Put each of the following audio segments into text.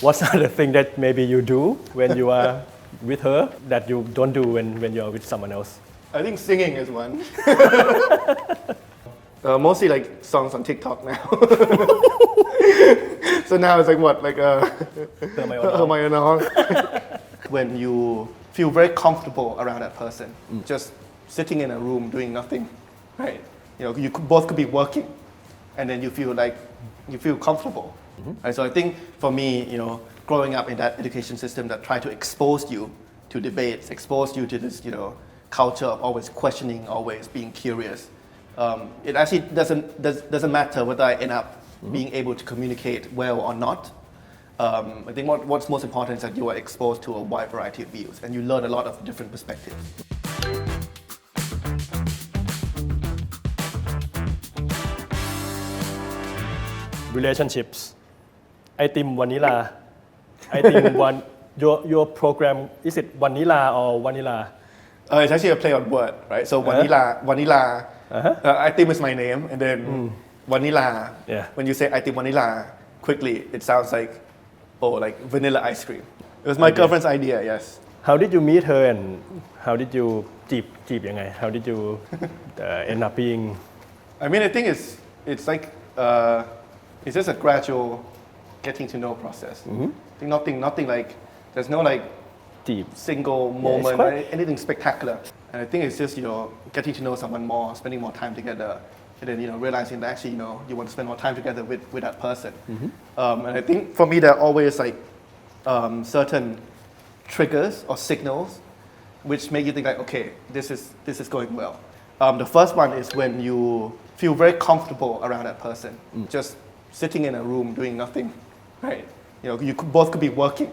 What's the thing that maybe you do when you are with her that you don't do when you are with someone else? I think singing is one. Mostly like songs on TikTok now. So now it's like what? Like when you feel very comfortable around that person, just sitting in a room doing nothing, right? You both could be working, and then you feel comfortable. Right? So I think for me, growing up in that education system that tried to expose you to debates, expose you to this, culture of always questioning, always being curious. It actually doesn't matter whether I end up being able to communicate well or not. I think what's most important is that you are exposed to a wide variety of views and you learn a lot of different perspectives. Relationships. Itim vanilla. Itim one. Your program is it vanilla or vanilla? It's actually a play on word, right? So vanilla. Itim is my name, and then vanilla. Yeah. When you say Itim vanilla, quickly it sounds like like vanilla ice cream. It was my girlfriend's idea, yes. How did you meet her and how did you จีบยังไง How did you end up being? I mean, I think it's like it's just a gradual getting to know process. I think nothing like there's no like deep single moment, anything spectacular. And I think it's just getting to know someone more, spending more time together, and then realizing that actually you want to spend more time together with that person. And I think for me there are always like certain triggers or signals which make you think like, okay, this is going well. The first one is when you feel very comfortable around that person, just sitting in a room doing nothing, right? You both could be working,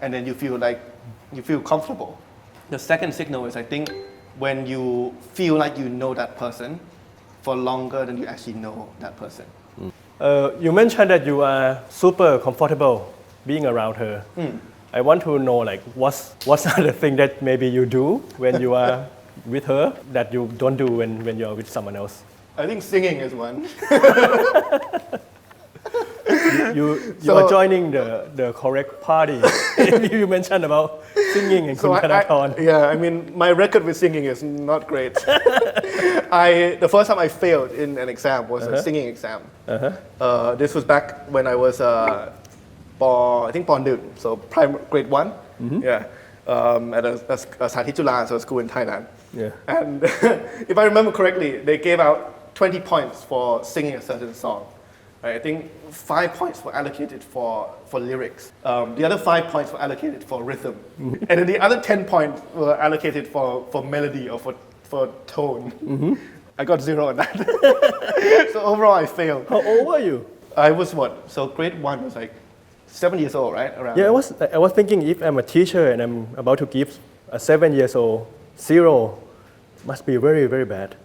and then you feel comfortable. The second signal is I think when you feel like you know that person for longer than you actually know that person. You mentioned that you are super comfortable being around her. I want to know like what's the thing that maybe you do when you are with her that you don't do when you are with someone else? I think singing is one. You are joining the correct party. You mentioned about singing and Kun Thanathorn. Yeah, I mean my record with singing is not great. The first time I failed in an exam was a singing exam. This was back when I was I think Pond 1, so grade 1. Yeah, at a Saathit Jula, so a school in Thailand. Yeah. And if I remember correctly, they gave out 20 points for singing a certain song. Right, I think 5 points were allocated for lyrics. The other 5 points were allocated for rhythm. And then the other 10 points were allocated for melody or for tone. I got 0 on that. So overall I failed. How old were you? I was what? So grade 1 was like 7 years old, right? Around. Yeah, I was thinking if I'm a teacher and I'm about to give a 7 years old 0, must be very, very bad.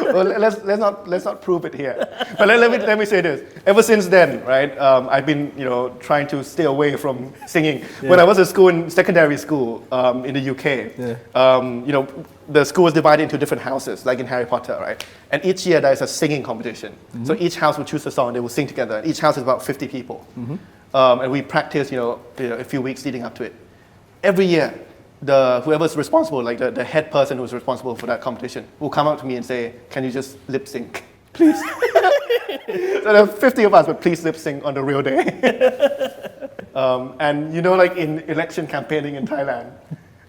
Well, let's not prove it here. But let me say this. Ever since then, right, I've been trying to stay away from singing. Yeah. When I was at school in secondary school in the UK, the school was divided into different houses, like in Harry Potter, right? And each year there is a singing competition. So each house will choose a song, they will sing together. And each house is about 50 people, and we practice a few weeks leading up to it. Every year, whoever's responsible, like the head person who's responsible for that competition, will come up to me and say, "Can you just lip sync, please?" So there are 50 of us, but please lip sync on the real day. And like in election campaigning in Thailand,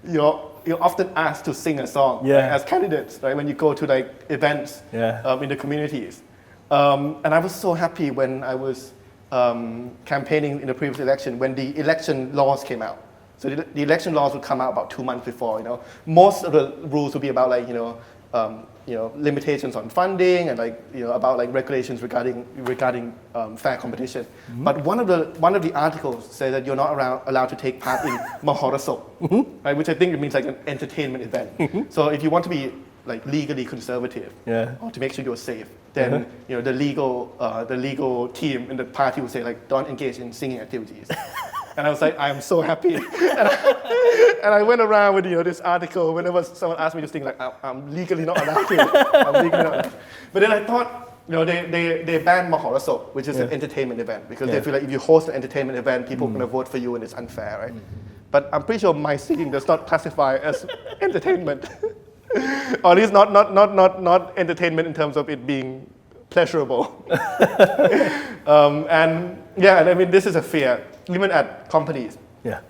you're often asked to sing a song as candidates, right? When you go to like events in the communities. And I was so happy when I was campaigning in the previous election when the election laws came out. So the election laws would come out about 2 months before. Most of the rules would be about like limitations on funding and like about like regulations regarding fair competition. But one of the articles said that you're not allowed to take part in mahorasop, right? Which I think it means like an entertainment event. So if you want to be like legally conservative or to make sure you're safe, then the legal team in the party would say like don't engage in singing activities. And I was like, I am so happy. And I went around with this article whenever someone asked me to sing, like I'm legally not allowed to. I'm legally not allowed. But then I thought, they banned Mahorasop, which is an entertainment event, because they feel like if you host an entertainment event, people are going to vote for you and it's unfair, right? But I'm pretty sure my singing does not classify as entertainment. Or at least not entertainment in terms of it being pleasurable. And I mean, this is a fear, even at companies. Yeah.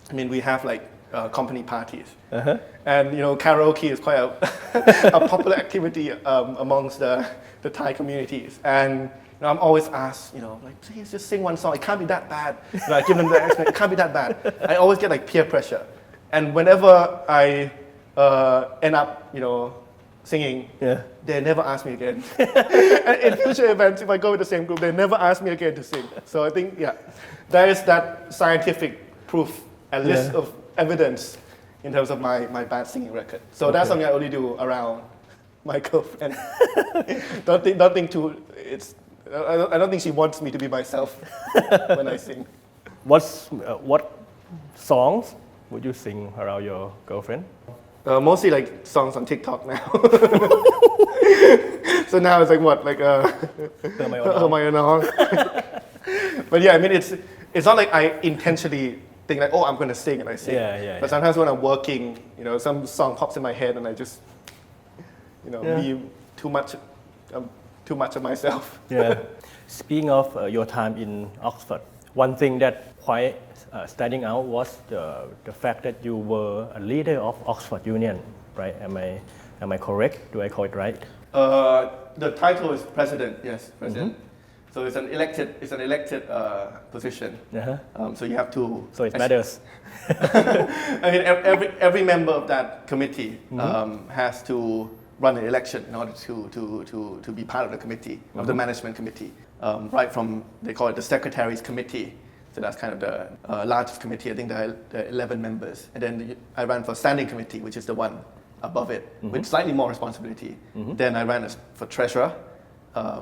I mean, we have like company parties. And, karaoke is quite a popular activity amongst the Thai communities. And I'm always asked, like, please just sing one song. It can't be that bad. I give them the explanation. It can't be that bad. I always get like peer pressure. And whenever I end up, singing, they never ask me again. And in future events, if I go with the same group, they never ask me again to sing. So I think, there is that scientific proof and list of evidence in terms of my bad singing record. So that's something I only do around my girlfriend. don't think too. I don't think she wants me to be myself when I sing. What songs would you sing around your girlfriend? Mostly like songs on TikTok now. So now it's like what, like But I mean it's not like I intentionally think like, oh, I'm going to sing and I sing. But sometimes when I'm working, some song pops in my head and I just, be too much of myself. Speaking of your time in Oxford, one thing that quite standing out was the fact that you were a leader of Oxford Union, right? Am I correct? Do I call it right? The title is president. Yes, president. So it's an elected position. So you have to. So it matters. I mean, every member of that committee has to run an election in order to be part of the committee, of the management committee. Right from, they call it the secretaries committee. So that's kind of the largest committee. I think there are 11 members. And then I ran for standing committee, which is the one above it, with slightly more responsibility. Then I ran for treasurer,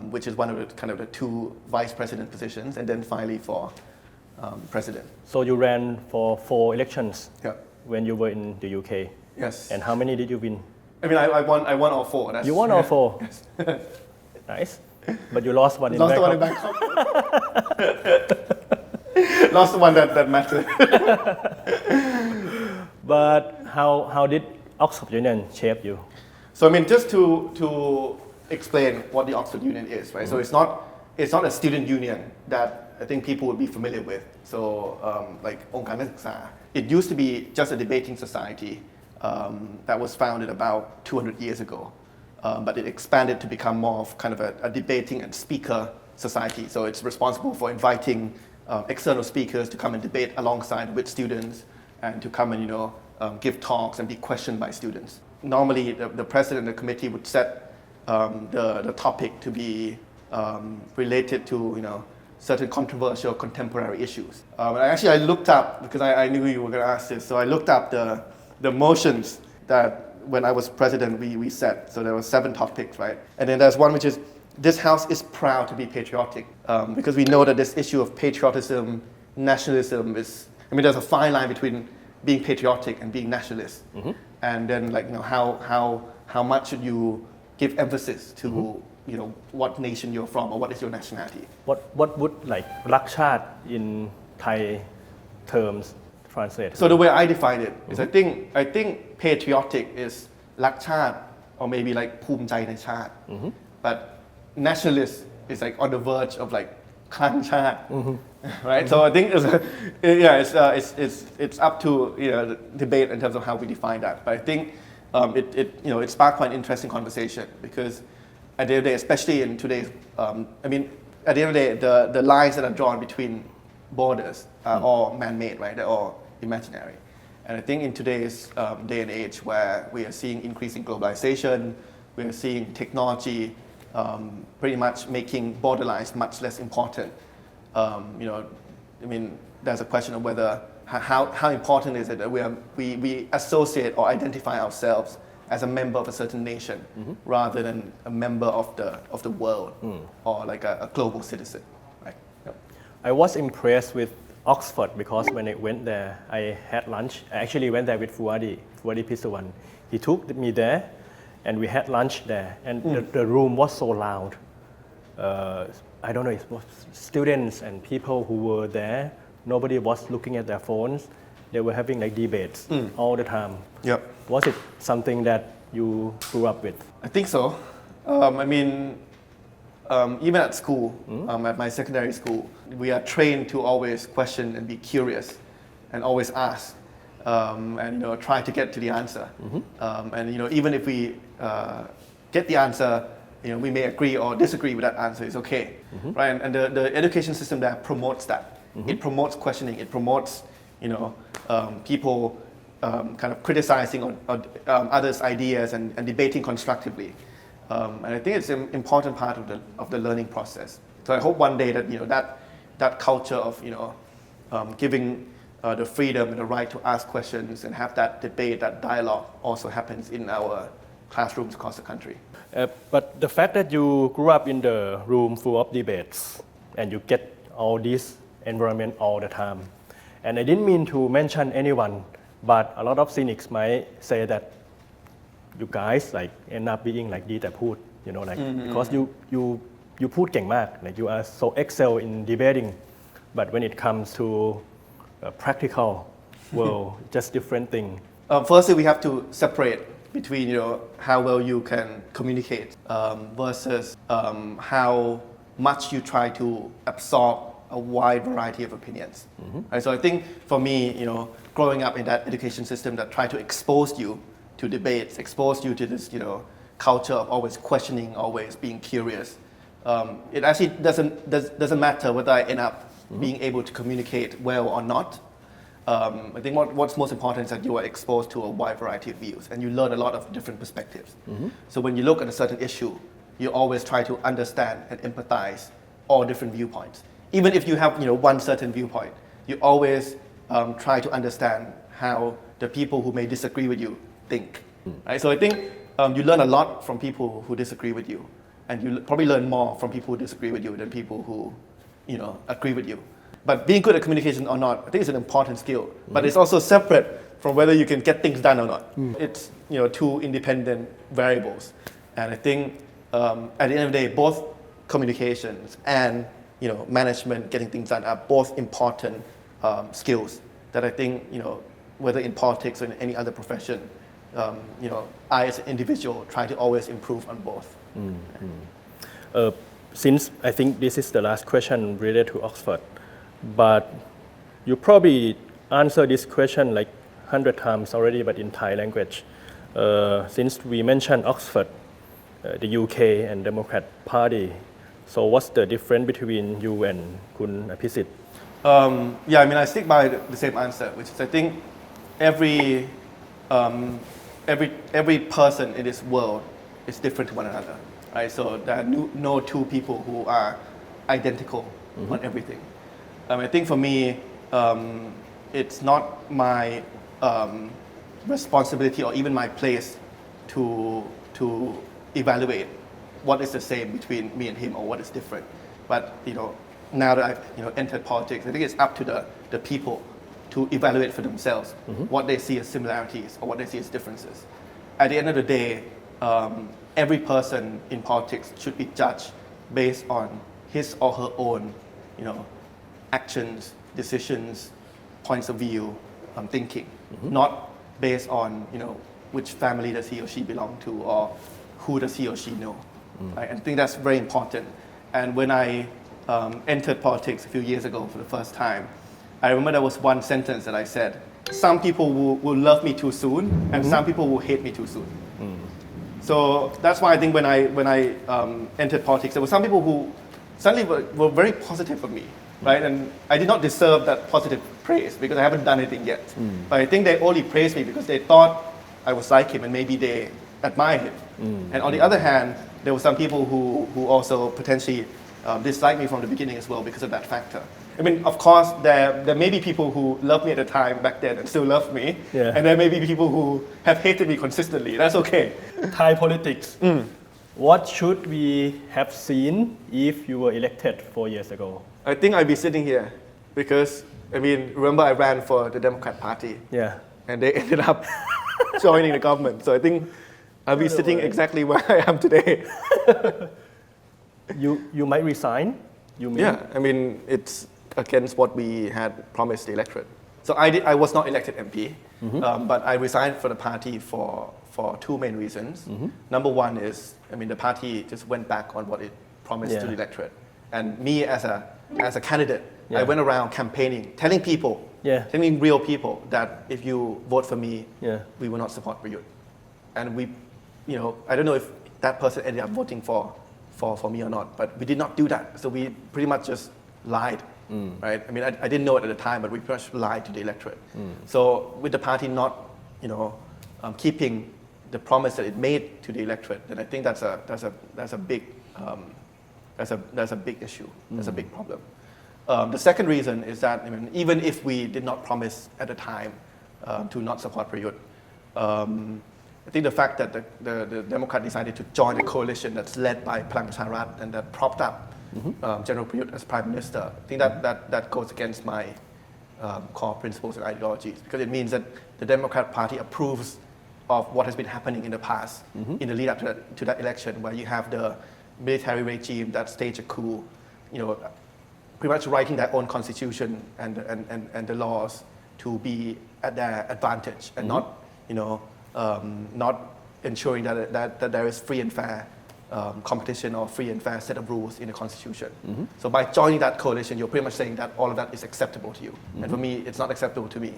which is one of the kind of the two vice president positions, and then finally for president. So you ran for 4 elections when you were in the UK? Yes. And how many did you win? I mean, I won all 4. You won all 4? Yes. Nice. But you lost one in Bangkok. Lost the one in Bangkok. Lost the one that mattered. But how did Oxford Union shape you? So I mean, just to explain what the Oxford Union is, right? So it's not a student union that I think people would be familiar with. So like องค์การนักศึกษา it used to be just a debating society that was founded about 200 years ago. But it expanded to become more of kind of a debating and speaker society. So it's responsible for inviting external speakers to come and debate alongside with students and to come and give talks and be questioned by students. Normally, the president of the committee would set the topic to be related to certain controversial contemporary issues. And I looked up, because I knew you were going to ask this, so I looked up the motions that when I was president we set. So there were 7 topics, right? And then there's one which is, this house is proud to be patriotic, because we know that this issue of patriotism, nationalism is, I mean, there's a fine line between being patriotic and being nationalist. And then like, how much should you give emphasis to, what nation you're from or what is your nationality? What would like รักชาติ in Thai terms translate? So the way I define it is I think patriotic is รักชาติ or maybe like ภูมิใจในชาติ but nationalist is like on the verge of like คลั่งชาติ right? So I think it's up to the debate in terms of how we define that. But I think it sparked quite an interesting conversation, because at the end of the day, especially in today's, I mean, at the end of the day, the lines that are drawn between borders are all man-made, right? They're all imaginary. And I think in today's day and age, where we are seeing increasing globalization, we are seeing technology pretty much making border lines much less important. I mean, there's a question of whether how important is it that we associate or identify ourselves as a member of a certain nation rather than a member of the world or like a global citizen. Right? Yep. I was impressed with Oxford because when I went there, I had lunch. I actually went there with Fuadi Pisawan. He took me there, and we had lunch there. And the room was so loud. I don't know, it was students and people who were there, nobody was looking at their phones. They were having like debates all the time. Yep. Was it something that you grew up with? I think so. Even at school, at my secondary school, we are trained to always question and be curious and always ask and try to get to the answer. And even if we get the answer, we may agree or disagree with that answer. It's okay, right? And the education system there promotes that. It promotes questioning. It promotes people kind of criticizing on others' ideas and debating constructively. And I think it's an important part of the learning process. So I hope one day that that culture of giving the freedom and the right to ask questions and have that debate, that dialogue also happens in our classrooms across the country. But the fact that you grew up in the room full of debates and you get all this environment all the time, and I didn't mean to mention anyone, but a lot of cynics might say that you guys like end up being like ดีแต่พูด because you พูดเก่งมาก like you are so excel in debating, but when it comes to practical world, just different thing. Firstly, we have to separate between how well you can communicate versus how much you try to absorb a wide variety of opinions. Right? So I think for me, growing up in that education system that tried to expose you to debates, expose you to this culture of always questioning, always being curious. It actually doesn't matter whether I end up being able to communicate well or not. I think what's most important is that you are exposed to a wide variety of views and you learn a lot of different perspectives. So when you look at a certain issue, you always try to understand and empathize all different viewpoints. Even if you have one certain viewpoint, you always try to understand how the people who may disagree with you think. Right? So I think you learn a lot from people who disagree with you, and you probably learn more from people who disagree with you than people who agree with you. But being good at communication or not, I think it's an important skill. But it's also separate from whether you can get things done or not. It's two independent variables. And I think at the end of the day, both communications and management, getting things done are both important skills that I think whether in politics or in any other profession, I as an individual try to always improve on both. Since I think this is the last question related to Oxford, but you probably answered this question like 100 times already, but in Thai language. Since we mentioned Oxford, the UK and Democrat Party, so what's the difference between you and Kun Apisit? I stick by the same answer, which is I think every person in this world is different to one another, right? So there are no two people who are identical on everything. I think for me, it's not my responsibility or even my place to evaluate what is the same between me and him or what is different. But now that I've entered politics, I think it's up to the people to evaluate for themselves what they see as similarities or what they see as differences. At the end of the day, every person in politics should be judged based on his or her own, actions, decisions, points of view, thinking, not based on which family does he or she belong to or who does he or she know. Right? And I think that's very important. And when I entered politics a few years ago for the first time, I remember there was one sentence that I said, some people will love me too soon and some people will hate me too soon. So that's why I think when I entered politics, there were some people who suddenly were very positive of me, right? And I did not deserve that positive praise because I haven't done anything yet. But I think they only praised me because they thought I was like him and maybe they admired him. And on the other hand, there were some people who also potentially disliked me from the beginning as well because of that factor. I mean, of course, there may be people who loved me at the time back then and still love me, and there may be people who have hated me consistently. That's okay. Thai politics. What should we have seen if you were elected 4 years ago? I think I'd be sitting here because, remember I ran for the Democrat Party. Yeah. And they ended up joining the government. So I think I'll be sitting exactly where I am today. you might resign. You mean? Yeah, I mean it's against what we had promised the electorate. So I was not elected MP, but I resigned from the party for two main reasons. Number one is, I mean, the party just went back on what it promised to the electorate, and me as a candidate, I went around campaigning, telling people, telling real people that if you vote for me, we will not support Prayut. And we, you know, I don't know if that person ended up voting for me or not, but we did not do that. So we pretty much just lied, right? I mean, I didn't know it at the time, but we pretty much lied to the electorate. So with the party not, you know, keeping the promise that it made to the electorate, then I think that's a big issue. That's a big problem. The second reason is that, I mean, even if we did not promise at the time to not support Prayut, I think the fact that the Democrat decided to join a coalition that's led by Wacharasindhu and that propped up General Prayut as Prime Minister, I think that goes against my core principles and ideologies, because it means that the Democrat Party approves of what has been happening in the past, in the lead up to that election, where you have the military regime that staged a coup, you know, pretty much writing their own constitution and the laws to be at their advantage and not, you know, not ensuring that there is free and fair competition or free and fair set of rules in the constitution. So by joining that coalition, you're pretty much saying that all of that is acceptable to you. And for me, it's not acceptable to me.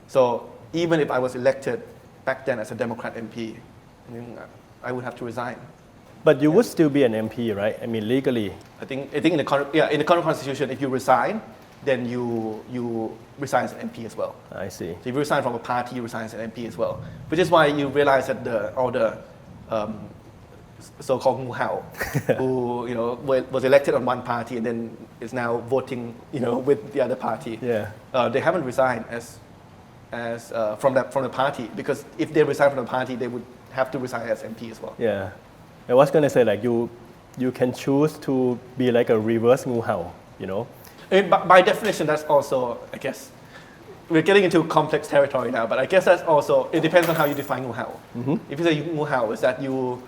So even if I was elected back then as a Democrat MP, I would have to resign. But you would still be an MP, right? I mean, legally. I think in the current constitution, if you resign, then you resign as an MP as well. I see. So if you resign from a party, you resign as an MP as well. Which is why you realize that all the so-called Ngu Hao, who, you know, was elected on one party and then is now voting, you know, with the other party. They haven't resigned from the party, because if they resign from the party, they would have to resign as MP as well. Yeah. I was going to say, like, you can choose to be like a reverse Ngu Hao, you know? I mean, by definition, that's also, I guess, we're getting into complex territory now, but I guess that's also, it depends on how you define Ngu Hao. If you say Ngu Hao is that you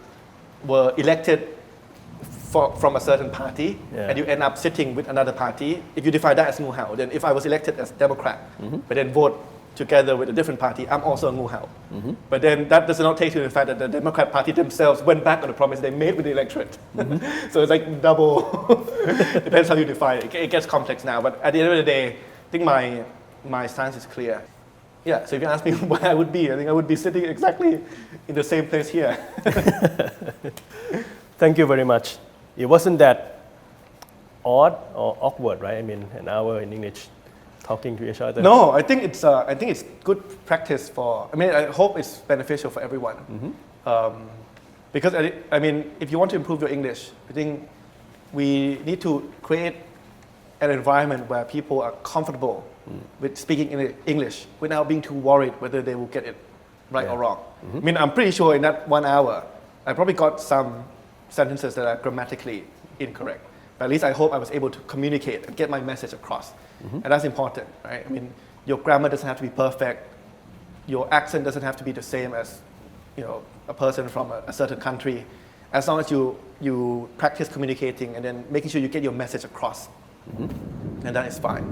were elected from a certain party and you end up sitting with another party, if you define that as Ngu Hao, then if I was elected as Democrat, but then vote together with a different party, I'm also a Ngu Hao. But then that does not take into the fact that the Democrat Party themselves went back on the promise they made with the electorate. So it's like double, depends how you define it. It gets complex now, but at the end of the day, I think my stance is clear. Yeah, so if you ask me where I would be, I think I would be sitting exactly in the same place here. Thank you very much. It wasn't that odd or awkward, right? I mean, an hour in English talking to each other. No, I think it's good practice for. I mean, I hope it's beneficial for everyone. Because I mean, if you want to improve your English, I think we need to create an environment where people are comfortable with speaking in English without being too worried whether they will get it right or wrong. I mean, I'm pretty sure in that 1 hour, I probably got some sentences that are grammatically incorrect. But at least I hope I was able to communicate and get my message across. And that's important, right? I mean, your grammar doesn't have to be perfect. Your accent doesn't have to be the same as, you know, a person from a certain country. As long as you practice communicating and then making sure you get your message across, and that is fine.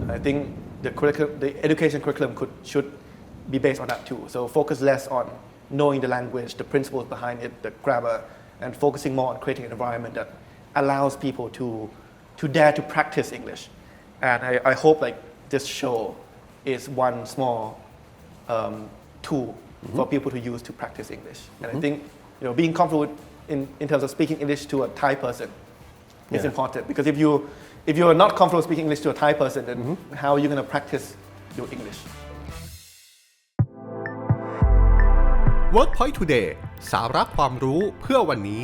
I think the education curriculum should be based on that too. So focus less on knowing the language, the principles behind it, the grammar, and focusing more on creating an environment that allows people to dare to practice English. And I hope like this show is one small tool for people to use to practice English. And I think, you know, being comfortable in terms of speaking English to a Thai person is important, because if you're not comfortable speaking English to a Thai person, then how are you going to practice your English? workpoint today สาระความรู้เพื่อวันนี้